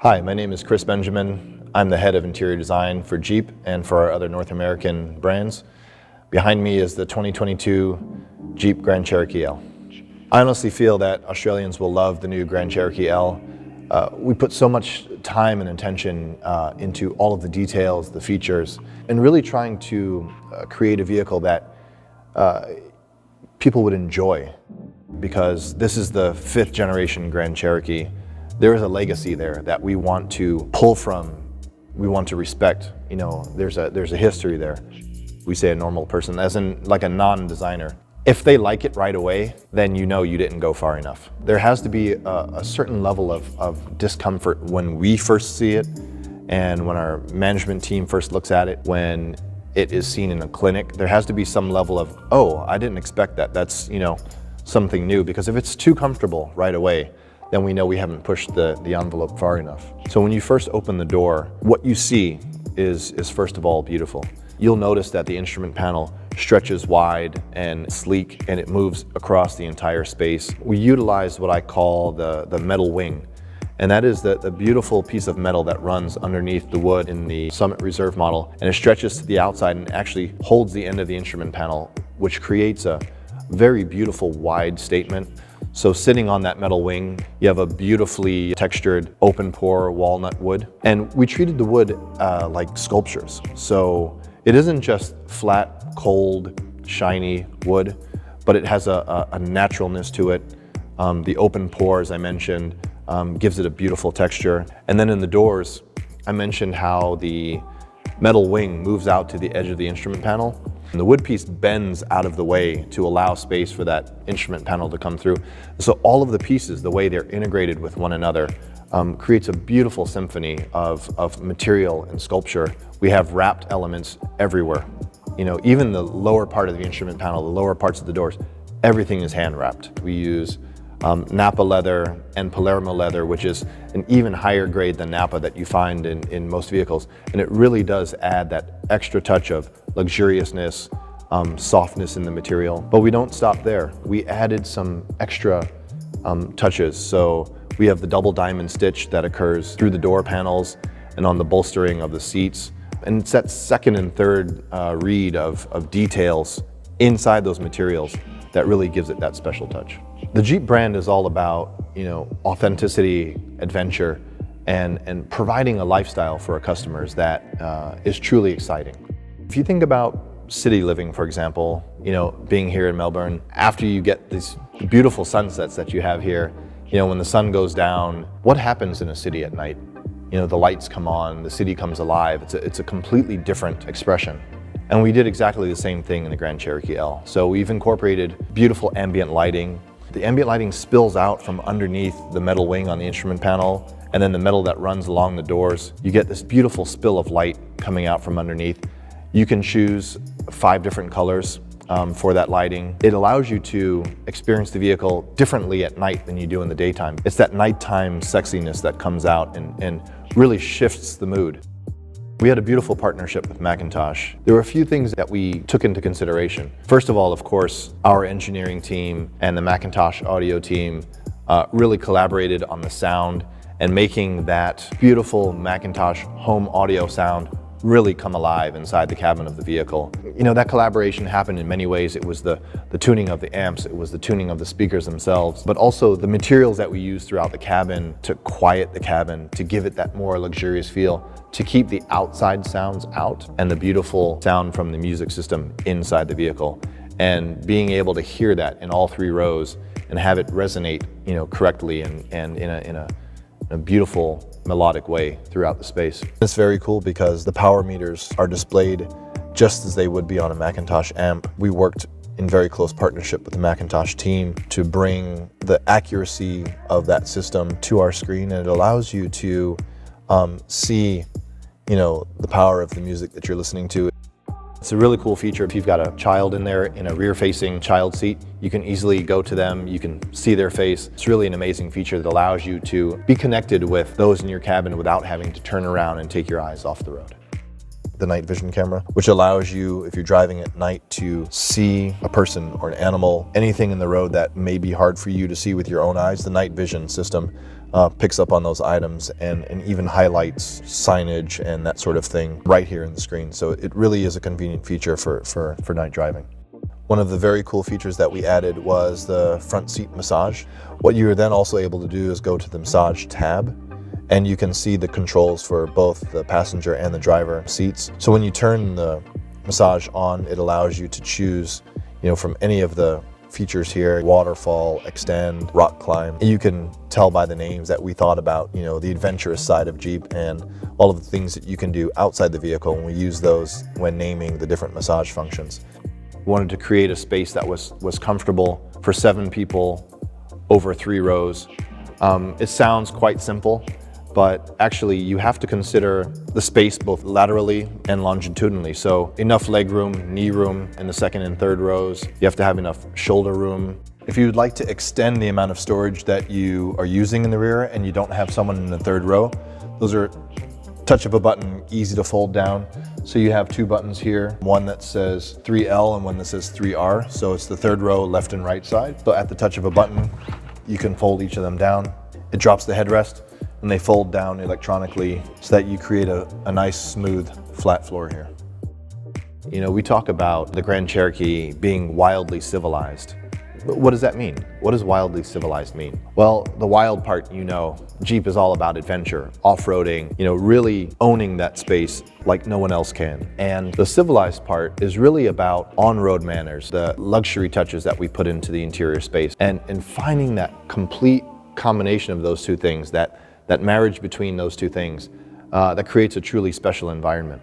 Hi, my name is Chris Benjamin. I'm the head of interior design for Jeep and for our other North American brands. Behind me is the 2022 Jeep Grand Cherokee L. I honestly feel that Australians will love the new Grand Cherokee L. We put so much time and attention into all of the details, the features, and really trying to create a vehicle that people would enjoy, because this is the 5th generation Grand Cherokee. There is a legacy there that we want to pull from, we want to respect. You know, there's a history there. We say a normal person, as in like a non-designer. If they like it right away, then you know you didn't go far enough. There has to be a certain level of discomfort when we first see it, and when our management team first looks at it, when it is seen in a clinic. There has to be some level of, oh, I didn't expect that. That's, you know, something new. Because if it's too comfortable right away, then we know we haven't pushed the envelope far enough. So when you first open the door, what you see is first of all beautiful. You'll notice that the instrument panel stretches wide and sleek, and it moves across the entire space. We utilize what I call the metal wing, and that is the beautiful piece of metal that runs underneath the wood in the Summit Reserve model, and it stretches to the outside and actually holds the end of the instrument panel, which creates a very beautiful wide statement. So sitting on that metal wing, you have a beautifully textured open pore walnut wood. And we treated the wood like sculptures. So it isn't just flat, cold, shiny wood, but it has a naturalness to it. The open pore, as I mentioned, gives it a beautiful texture. And then in the doors, I mentioned how the metal wing moves out to the edge of the instrument panel. And the wood piece bends out of the way to allow space for that instrument panel to come through. So all of the pieces, the way they're integrated with one another, creates a beautiful symphony of material and sculpture. We have wrapped elements everywhere. You know, even the lower part of the instrument panel, the lower parts of the doors, everything is hand wrapped. We use Napa leather and Palermo leather, which is an even higher grade than Napa that you find in most vehicles. And it really does add that extra touch of luxuriousness, softness in the material. But we don't stop there. We added some extra touches. So we have the double diamond stitch that occurs through the door panels and on the bolstering of the seats. And it's that second and third read of details inside those materials that really gives it that special touch. The Jeep brand is all about, you know, authenticity, adventure, and providing a lifestyle for our customers that is truly exciting. If you think about city living, for example, you know, being here in Melbourne, after you get these beautiful sunsets that you have here, you know, when the sun goes down, what happens in a city at night? You know, the lights come on, the city comes alive. It's a completely different expression. And we did exactly the same thing in the Grand Cherokee L. So we've incorporated beautiful ambient lighting. The ambient lighting spills out from underneath the metal wing on the instrument panel, and then the metal that runs along the doors. You get this beautiful spill of light coming out from underneath. You can choose 5 different colors for that lighting. It allows you to experience the vehicle differently at night than you do in the daytime. It's that nighttime sexiness that comes out and really shifts the mood. We had a beautiful partnership with Macintosh. There were a few things that we took into consideration. First of all, of course, our engineering team and the Macintosh audio team really collaborated on the sound and making that beautiful Macintosh home audio sound really come alive inside the cabin of the vehicle. You know, that collaboration happened in many ways. It was the tuning of the amps, it was the tuning of the speakers themselves, but also the materials that we used throughout the cabin to quiet the cabin, to give it that more luxurious feel, to keep the outside sounds out and the beautiful sound from the music system inside the vehicle. And being able to hear that in all 3 rows and have it resonate, you know, correctly and in a beautiful melodic way throughout the space. It's very cool because the power meters are displayed just as they would be on a Macintosh amp. We worked in very close partnership with the Macintosh team to bring the accuracy of that system to our screen, and it allows you to see, you know, the power of the music that you're listening to. It's a really cool feature. If you've got a child in there in a rear-facing child seat, you can easily go to them, you can see their face. It's really an amazing feature that allows you to be connected with those in your cabin without having to turn around and take your eyes off the road. The night vision camera, which allows you, if you're driving at night, to see a person or an animal, anything in the road that may be hard for you to see with your own eyes. The night vision system picks up on those items and even highlights signage and that sort of thing right here in the screen. So it really is a convenient feature for night driving. One of the very cool features that we added was the front seat massage. What you're then also able to do is go to the massage tab, and you can see the controls for both the passenger and the driver seats. So when you turn the massage on, it allows you to choose, from any of the features here: waterfall, extend, rock climb. You can tell by the names that we thought about, the adventurous side of Jeep and all of the things that you can do outside the vehicle, and we use those when naming the different massage functions. We wanted to create a space that was comfortable for 7 people over 3 rows. It sounds quite simple, but actually you have to consider the space both laterally and longitudinally. So enough leg room, knee room in the second and third rows. You have to have enough shoulder room. If you'd like to extend the amount of storage that you are using in the rear and you don't have someone in the third row, those are touch of a button, easy to fold down. So you have 2 buttons here, one that says 3L and one that says 3R. So it's the third row, left and right side. So at the touch of a button, you can fold each of them down. It drops the headrest and they fold down electronically so that you create a nice, smooth, flat floor here. We talk about the Grand Cherokee being wildly civilized. But what does that mean? What does wildly civilized mean? Well, the wild part, Jeep is all about adventure, off-roading, really owning that space like no one else can. And the civilized part is really about on-road manners, the luxury touches that we put into the interior space, and finding that complete combination of those two things, that marriage between those two things, that creates a truly special environment.